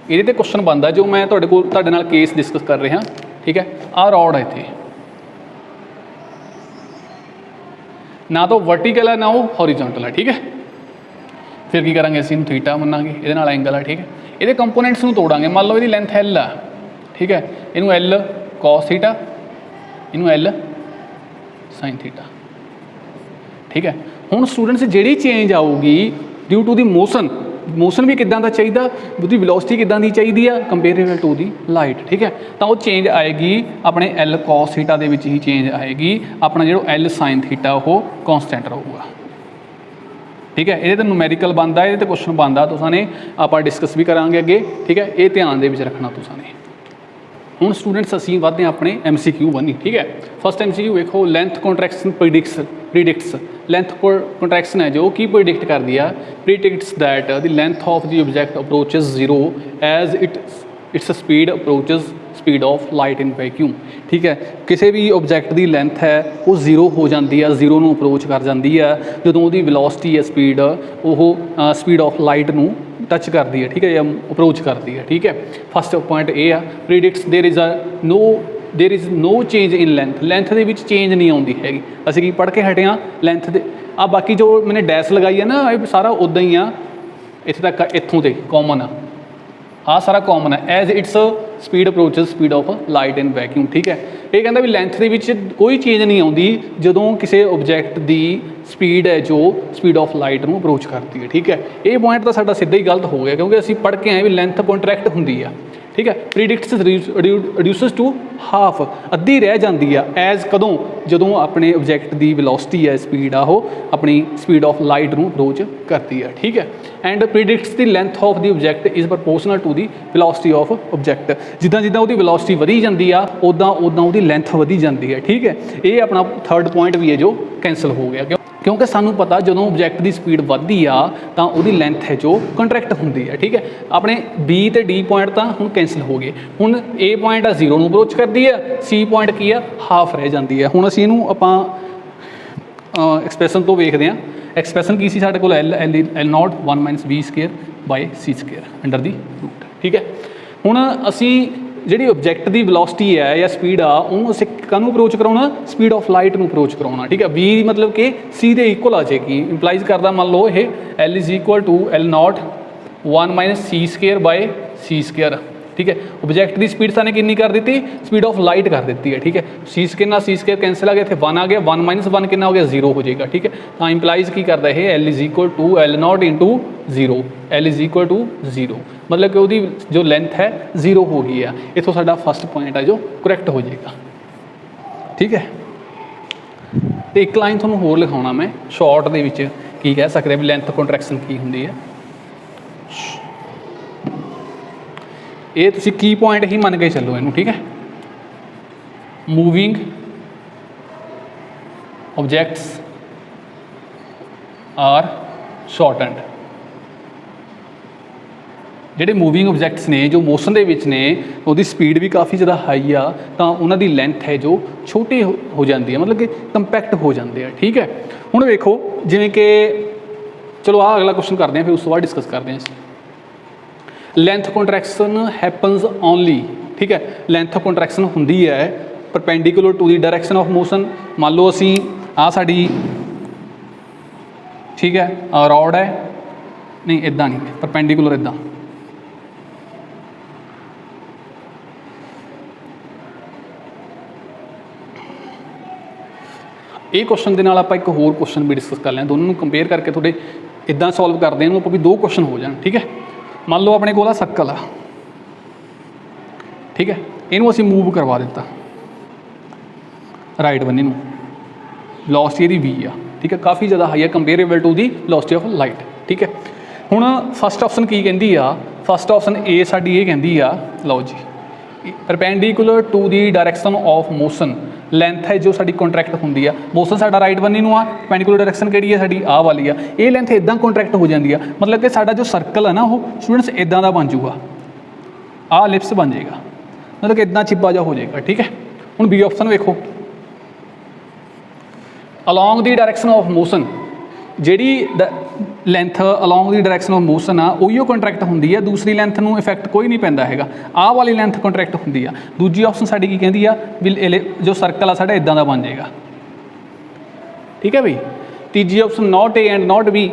ये क्वेश्चन बनता जो मैं तुहाडे नाल केस डिस्कस कर रहा। ठीक है, आ रॉड है इत्थे, ना तो वर्टिकल है ना वो हॉरीजॉन्टल है। ठीक है, फिर की करांगे असीं थीटा मनांगे, ये नाल एंगल है। ठीक है, ये कंपोनेंट्स नूं तोड़ांगे। मान लो इसकी लेंथ एल आ। ठीक है, इनू एल कॉस थीटा, इनू एल साइन थीटा। ठीक है, हुण स्टूडेंट्स जिहड़ी चेंज आऊगी due to the motion, motion भी किदां दा चाहिदा, उसकी वेलोसिटी किदां दी चाहिदी आ कंपेरेबल टू दी लाइट। ठीक है, तो वो चेंज आएगी अपने एल कॉस थीटा दे विच ही चेंज आएगी, अपना जो एल साइन थीटा वो कॉन्सटेंट रहूगा। ठीक है, ये तो न्यूमैरिकल बनता है, ये तो क्वेश्चन बनता तुसां आप डिस्कस भी करांगे अगे। ठीक है, ये ध्यान दे विच रखना तुसां ने। हुण स्टूडेंट्स असीं वधदे अपने MCQ बनी। ठीक है, फर्स्ट MCQ वेखो, length contraction predicts predicts length contraction है जो की प्रीडिक्ट कर दिया predicts that the length of the object approaches zero as its speed approaches speed of light in vacuum. ठीक है, किसी भी ऑब्जैक्ट की लेंथ है वो जीरो हो जाती है, जीरो ਨੂੰ ਅਪਰੋਚ ਕਰ ਜਾਂਦੀ ਹੈ ਜਦੋਂ ਉਹਦੀ ਵੈਲੋਸਿਟੀ ਹੈ ਸਪੀਡ ਉਹ ਸਪੀਡ ਆਫ ਲਾਈਟ ਨੂੰ ਟੱਚ ਕਰਦੀ ਹੈ। ਠੀਕ ਹੈ, ਜਾਂ ਅਪਰੋਚ ਕਰਦੀ ਹੈ। ਠੀਕ ਹੈ, ਫਸਟ ਪੁਆਇੰਟ ਇਹ ਆ predicts there is no change in length ਦੇ ਵਿੱਚ ਚੇਂਜ ਨਹੀਂ ਆਉਂਦੀ ਹੈਗੀ। ਅਸੀਂ ਕੀ ਪੜ੍ਹ ਕੇ ਹਟੇ ਹਾਂ ਲੈਂਥ ਦੇ ਆ ਬਾਕੀ ਜੋ ਮੈंने ਡੈਸ਼ ਲਗਾਈ ਹੈ ਨਾ ਇਹ ਸਾਰਾ ਉੱਦਾਂ ਹੀ ਆ ਇੱਥੇ ਤੱਕ ਇੱਥੋਂ ਤੇ ਕਾਮਨ ਆ ਸਾਰਾ ਕਾਮਨ ਹੈ as its speed approaches speed of light in vacuum. ਠੀਕ ਹੈ, ਇਹ ਕਹਿੰਦਾ ਵੀ ਲੈਂਥ ਦੇ ਵਿੱਚ ਕੋਈ ਚੇਂਜ ਨਹੀਂ ਆਉਂਦੀ ਜਦੋਂ ਕਿਸੇ ਆਬਜੈਕਟ ਦੀ ਸਪੀਡ ਹੈ ਜੋ ਸਪੀਡ ਆਫ ਲਾਈਟ ਨੂੰ ਅਪਰੋਚ ਕਰਦੀ ਹੈ। ਠੀਕ ਹੈ, ਇਹ ਪੁਆਇੰਟ ਤਾਂ ਸਾਡਾ ਸਿੱਧਾ ਹੀ ਗਲਤ ਹੋ ਗਿਆ ਕਿਉਂਕਿ ਅਸੀਂ ਪੜ੍ਹ ਕੇ ਆਏ ਵੀ ਲੈਂਥ ਕੰਟਰੈਕਟ ਹੁੰਦੀ ਆ। ठीक है, प्रीडिक्ट्स रिड्यूसिस टू हाफ अद्धी रह जाती है एज कदों जदों अपने ऑब्जैक्ट की वेलोसिटी है स्पीड आ अपनी स्पीड ऑफ लाइट नूं अप्रोच करती है। ठीक है, and predicts the length of the object is proportional to the velocity of object. जिद्दां जिद्दां उहदी वेलोसिटी वधी जाती है उदां उदां उहदी लेंथ वधी जाती है। ठीक है, ये अपना थर्ड पॉइंट भी है जो कैंसल हो गया क्योंकि सानू पता जो ऑब्जैक्ट की स्पीड बढ़ती आ तो वो लेंथ है जो कंट्रैक्ट होंगी है। ठीक है, अपने बी तो डी पॉइंट तो हुण कैंसल हो गए। हुण ए पॉइंट आ जीरो अप्रोच करती है, सी पॉइंट की है हाफ रह जाती है। हुण असीं इहनूं आपां एक्सप्रैशन तो वेखदे हां। एक्सप्रैशन की सी साडे कोल L naught 1 - b square by c square under the root. ठीक है, हुण असीं ਜਿਹੜੀ ऑब्जैक्ट की वेलोसिटी है या स्पीड आ ਉਹਨੂੰ ਅਸੀਂ ਕਾਹਨੂੰ ਅਪਰੋਚ ਕਰਾਉਣਾ स्पीड ऑफ लाइट ਨੂੰ ਅਪਰੋਚ ਕਰਾਉਣਾ। ठीक है, b मतलब कि c ਦੇ ਇਕੁਅਲ ਆ ਜਾਏਗੀ ਇੰਪਲਾਈਜ਼ ਕਰਦਾ ਮੰਨ ਲਓ ਇਹ l = l naught 1 - c square by c square. ठीक है, ऑब्जैक्ट की स्पीड साने कितनी कर दी स्पीड ऑफ लाइट कर दी है। ठीक है, सी स्केयर ना सी स्केयर कैंसिल आ गया, इतने 1 आ गया, 1 - 1 कितना हो गया 0 हो जाएगा। ठीक है, तो इंप्लाइज की करता है l = l naught × 0 l = 0 मतलब कि उसकी जो लेंथ है 0 हो गई है। इतों साडा फर्स्ट पॉइंट है जो करैक्ट हो जाएगा। ठीक है, तो एक लाइन थोड़ा होर लिखाना मैं शॉर्ट दे विच की कह सकते भी लेंथ कंट्रैक्शन की होंगी है। ये तुसी की पॉइंट ही मन के चलो इनू। ठीक है, मूविंग ऑब्जैक्ट्स आर शॉर्टेंड। ਜਿਹੜੇ मूविंग ऑब्जैक्ट्स ने जो मोशन ਦੇ ਵਿੱਚ ਨੇ ਉਹਦੀ स्पीड भी काफ़ी ज़्यादा हाई आ ਤਾਂ ਉਹਨਾਂ ਦੀ ਲੈਂਥ है जो छोटी हो जाती है मतलब कि कंपैक्ट हो जाते हैं। ठीक है, ਹੁਣ ਵੇਖੋ ਜਿਵੇਂ कि चलो आ अगला क्वेश्चन करते हैं फिर उस तो बाद डिस्कस करते हैं। Length contraction happens only. ठीक है, ਲੈਂਥ ਕੰਟਰੈਕਸ਼ਨ ਹੁੰਦੀ है perpendicular to the direction of motion. मान लो असी आ साड़ी ठीक है रॉड है नहीं इदा नहीं परपेंडिकुलर इदा ये क्वेश्चन के नाल आपां एक होर क्वेश्चन भी डिस्कस कर लें दोनों कंपेयर करके थोड़े इदा सॉल्व करते हैं आप भी दो क्वेश्चन हो जाए। ठीक है, मान लो अपने को सर्कल आ ठीक है इनू असी मूव करवा दिता राइट बन्ने नूं वेलोसिटी दी वी आ। ठीक है, काफ़ी ज़्यादा हाई है comparable to the velocity of light. ठीक है, हुण फस्ट ऑप्शन की कहती आ फस्ट ऑप्शन ए साडी ये कहती आ लो जी perpendicular to the direction of motion length है जो साडी कॉन्ट्रैक्ट होंदी आ। मोशन साडा राइट बन्ने नूं आ परपेंडिकुलर डायरैक्शन किहड़ी है साडी आ वाली आ। ये लेंथ इदां कॉन्ट्रैक्ट हो जाती है मतलब कि साडा जो सर्कल है ना वो स्टूडेंट्स इदां दा बन जूगा आ लिप्स बन जाएगा मतलब कि इदां चिब्बा जा हो जाएगा। ठीक है, हुण बी ऑप्शन वेखो along the direction of motion जिहड़ी length along the direction of motion आ उहिओ कंट्रैक्ट होंदी है दूसरी लेंथ नूं इफैक्ट कोई नहीं पैंदा हैगा आह वाली लेंथ कंट्रैक्ट होंदी आ। दूजी ऑप्शन साडी की कहती आ भी जो सर्कल आ साडा इदां दा बन जाएगा। ठीक है बई, तीजी option not A and not B,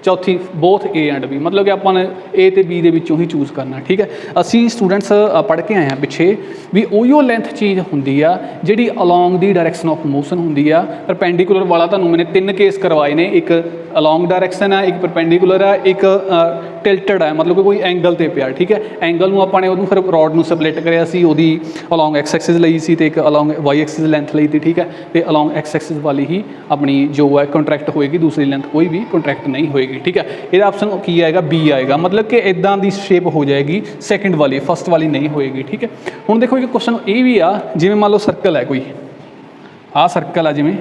चौथी बोथ ए एंड बी मतलब कि आपां ए ते बी दे विचों ही चूज़ करना। ठीक है, असी स्टूडेंट्स पढ़ के आए हैं पिछे भी उहिओ लेंथ चीज़ होंदी आ जिहड़ी along the direction of motion होंदी आ। परपेंडिकुलर वाला तुहानूं मैंने 3 केस करवाए ने एक अलॉन्ग डायरैक्शन है एक परपेंडिकुलर है एक टिल्टड है मतलब कि कोई एंगल ते पिया। ठीक है, एंगल नूं आपां ने उहनूं फिर रॉड नूं स्पलिट करिया सी ओहदी अलॉन्ग एक्स एक्सिस लई सी ते एक अलॉन्ग वाई एक्सिस लेंथ लई थी। ठीक है, तो अलॉन्ग एक्स एक्सिस वाली ही अपनी जो है कंट्रैक्ट होएगी दूसरी लेंथ कोई भी कंट्रैक्ट नहीं होएगी। ठीक है, ये ऑप्शन की आएगा बी आएगा मतलब कि इदां दी शेप हो जाएगी सैकेंड वाली फस्ट वाली नहीं होएगी। ठीक है, हुण देखो एक क्वेश्चन ये भी आ जिवें मान लो सर्कल है कोई आ सर्कल आ जिवें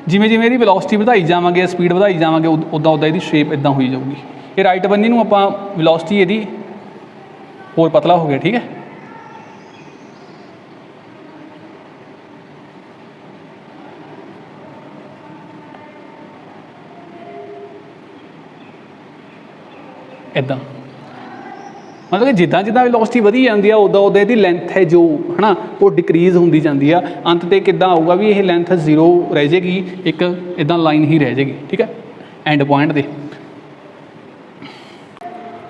ਜਿਵੇਂ ਜਿਵੇਂ ਇਹਦੀ ਵੈਲੋਸਿਟੀ ਵਧਾਈ ਜਾਵਾਂਗੇ, ਸਪੀਡ ਵਧਾਈ ਜਾਵਾਂਗੇ, ਉੱਦਾਂ ਉੱਦਾਂ ਇਹਦੀ ਸ਼ੇਪ ਇਦਾਂ ਹੋਈ ਜਾਊਗੀ। ਇਹ ਰਾਈਟ ਬੰਨੀ ਨੂੰ ਆਪਾਂ ਵੈਲੋਸਿਟੀ ਇਹਦੀ ਹੋਰ ਪਤਲਾ ਹੋ ਗਿਆ, ਠੀਕ ਹੈ। ਇੱਦਾਂ ਮਤਲਬ ਕਿ ਜਿੱਦਾਂ ਜਿੱਦਾਂ ਵੈਲੋਸਿਟੀ ਵਧੀ ਜਾਂਦੀ ਆ ਉੱਦਾਂ ਉੱਦਾਂ ਇਹਦੀ ਲੈਂਥ ਹੈ ਜੋ ਹੈ ਨਾ ਉਹ ਡਿਕਰੀਜ਼ ਹੁੰਦੀ ਜਾਂਦੀ ਆ। ਅੰਤ 'ਤੇ ਕਿੱਦਾਂ ਆਊਗਾ ਵੀ ਇਹ ਲੈਂਥ 0 ਰਹਿ ਜਾਏਗੀ, ਇੱਕ ਇੱਦਾਂ ਲਾਈਨ ਹੀ ਰਹਿ ਜਾਏਗੀ, ਠੀਕ ਹੈ, ਐਂਡ ਪੁਆਇੰਟ 'ਤੇ।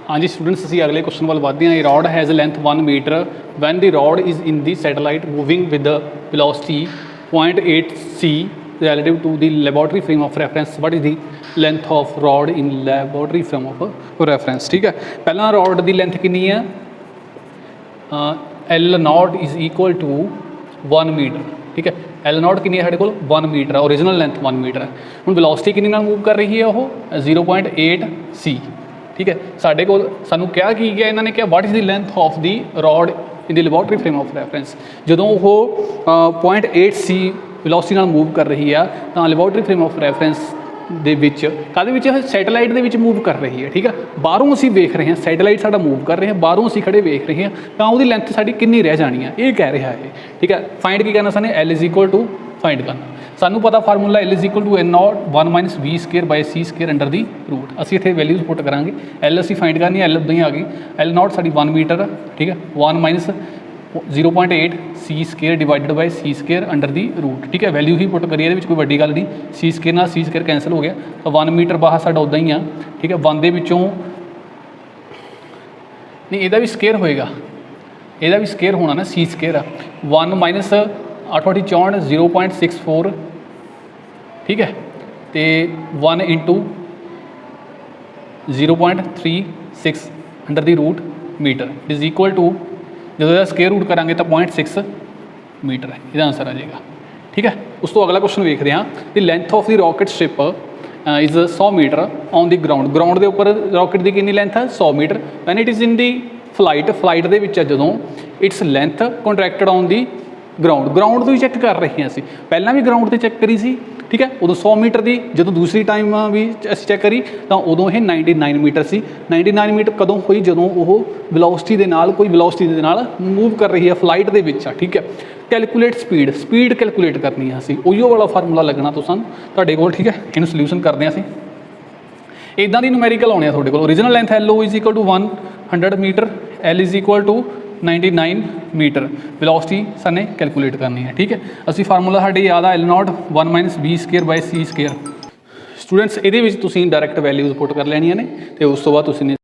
ਹਾਂਜੀ ਸਟੂਡੈਂਟਸ, ਅਸੀਂ ਅਗਲੇ ਕੁਐਸਚਨ ਵੱਲ ਵਧਦੇ ਹਾਂ। Rod has length 1 meter when the rod is in the satellite moving with velocity 0.8 c relative to the laboratory frame of reference. What is the length of rod in laboratory frame of reference? ठीक है, पहला rod की length कितनी है, L naught is equal to 1 meter, ठीक है। L not कितनी है साढ़े को 1 मीटर है, ओरिजिनल लेंथ 1 मीटर है। हुण वेलोसिटी कितनी नाल मूव कर रही है वो 0.8 c, ठीक है। साढ़े को सानू क्या की गया, इन्होंने क्या what is the length of the rod in the laboratory frame of reference. जो वो 0.8 c ਵੈਲੋਸਿਟੀ ਨਾਲ ਮੂਵ ਕਰ ਰਹੀ ਆ ਤਾਂ ਲੈਬੋਰੇਟਰੀ ਫਰੇਮ ਆਫ ਰੈਫਰੈਂਸ ਦੇ ਵਿੱਚ ਕਾਹਦੇ ਵਿੱਚ ਸੈਟੇਲਾਈਟ ਦੇ ਵਿੱਚ ਮੂਵ ਕਰ ਰਹੀ ਹੈ, ਠੀਕ ਆ। ਬਾਹਰੋਂ ਅਸੀਂ ਵੇਖ ਰਹੇ ਹਾਂ, ਸੈਟੇਲਾਈਟ ਸਾਡਾ ਮੂਵ ਕਰ ਰਿਹਾ, ਬਾਹਰੋਂ ਅਸੀਂ ਖੜੇ ਵੇਖ ਰਹੇ ਹਾਂ, ਤਾਂ ਉਹਦੀ ਲੈਂਥ ਸਾਡੀ ਕਿੰਨੀ ਰਹਿ ਜਾਣੀ ਆ, ਇਹ ਕਹਿ ਰਿਹਾ ਹੈ, ਠੀਕ ਹੈ। ਫਾਈਂਡ ਕੀ ਕਰਨਾ ਸਾਨੇ, L is equal to find ਕਰਨਾ। ਸਾਨੂੰ ਪਤਾ formula L is equal to N naught 1 minus V square by C square under the root. ਅਸੀਂ ਇੱਥੇ ਵੈਲਿਊਜ਼ ਪੁੱਟ ਕਰਾਂਗੇ। L ਅਸੀਂ ਫਾਈਂਡ ਕਰਨੀ, L ਉੱਦਾਂ ਹੀ ਆ ਗਈ। L ਨॉट ਸਾਡੀ 1 ਮੀਟਰ, ਠੀਕ ਹੈ, 1 minus 0.8 c square divided by c square under the root, ਠੀਕ ਹੈ। ਵੈਲਿਊ ਹੀ ਪੁੱਟ ਕਰੀਏ, ਇਹਦੇ ਵਿੱਚ ਕੋਈ ਵੱਡੀ ਗੱਲ ਨਹੀਂ। c ਸਕੁਅਰ ਨਾਲ c ਸਕੁਅਰ ਕੈਂਸਲ ਹੋ ਗਿਆ, ਤਾਂ 1 ਮੀਟਰ ਬਾਹਰ ਸਾਡਾ ਉੱਦਾਂ ਹੀ ਆ, ਠੀਕ ਹੈ। 1 ਦੇ ਵਿੱਚੋਂ ਨਹੀਂ, ਇਹਦਾ ਵੀ ਸਕੁਅਰ ਹੋਏਗਾ, ਇਹਦਾ ਵੀ ਸਕੁਅਰ ਹੋਣਾ ਨਾ, c ਸਕੁਅਰ ਆ। 1 ਮਾਈਨਸ 8/64 0.64, ਠੀਕ ਹੈ, ਤੇ 1 into 0.36 under the root meter is equal to, ਜਦੋਂ ਇਹਦਾ ਸਕੁਅਰ ਰੂਟ ਕਰਾਂਗੇ ਤਾਂ 0.6 ਮੀਟਰ ਹੈ, ਇਹਦਾ ਆਂਸਰ ਆ ਜਾਏਗਾ, ਠੀਕ ਹੈ। ਉਸ ਤੋਂ ਅਗਲਾ ਕੁਐਸਚਨ ਵੇਖਦੇ ਹਾਂ। The length of the rocket ship is 100 metre on the ground. Ground ਦੇ ਉੱਪਰ ਰੋਕਟ ਦੀ ਕਿੰਨੀ ਲੈਂਥ ਹੈ, 100 metre. When it is in the flight ਦੇ ਵਿੱਚ ਆ ਜਦੋਂ, its length contracted on the ground ਤੋਂ ਹੀ ਚੈੱਕ ਕਰ ਰਹੇ ਹਾਂ ਅਸੀਂ, ਪਹਿਲਾਂ ਵੀ ਗਰਾਊਂਡ 'ਤੇ ਚੈੱਕ ਕਰੀ ਸੀ, ਠੀਕ ਹੈ, ਉਦੋਂ 100 ਮੀਟਰ ਦੀ। ਜਦੋਂ ਦੂਸਰੀ ਟਾਈਮ ਵੀ ਅਸੀਂ ਚੈੱਕ ਕਰੀ ਤਾਂ ਉਦੋਂ ਇਹ 99 ਮੀਟਰ ਸੀ। 99 ਮੀਟਰ ਕਦੋਂ ਹੋਈ, ਜਦੋਂ ਉਹ ਵੈਲੋਸਿਟੀ ਦੇ ਨਾਲ, ਕੋਈ ਵੈਲੋਸਿਟੀ ਦੇ ਨਾਲ ਮੂਵ ਕਰ ਰਹੀ ਹੈ, ਫਲਾਈਟ ਦੇ ਵਿੱਚ ਆ, ਠੀਕ ਹੈ। ਕੈਲਕੂਲੇਟ ਸਪੀਡ ਕੈਲਕੂਲੇਟ ਕਰਨੀ ਆ ਅਸੀਂ, ਉਹੀਓ ਵਾਲਾ ਫਾਰਮੂਲਾ ਲੱਗਣਾ ਤੁਹਾਡੇ ਕੋਲ, ਠੀਕ ਹੈ। ਇਹਨੂੰ ਸੋਲਿਊਸ਼ਨ ਕਰਦੇ ਹਾਂ ਅਸੀਂ। ਇੱਦਾਂ ਦੀ ਨੂਮੈਰੀਕਲ ਆਉਣੇ ਆ ਤੁਹਾਡੇ ਕੋਲ। Original length LO is equal to 100 metre, L is equal to 99 metre. Velocity ਸਾਨੇ ਕੈਲਕੂਲੇਟ ਕਰਨੀ ਹੈ, ਠੀਕ ਹੈ। ਅਸੀਂ ਫਾਰਮੂਲਾ ਸਾਡੇ ਯਾਦ ਆ, L ਨॉट 1 minus V square by C square. Students, ਇਹਦੇ ਵਿੱਚ ਤੁਸੀਂ ਡਾਇਰੈਕਟ ਵੈਲਿਊਜ਼ ਪੁੱਟ ਕਰ ਲੈਣੀਆਂ ਨੇ, ਅਤੇ ਉਸ ਤੋਂ ਬਾਅਦ ਤੁਸੀਂ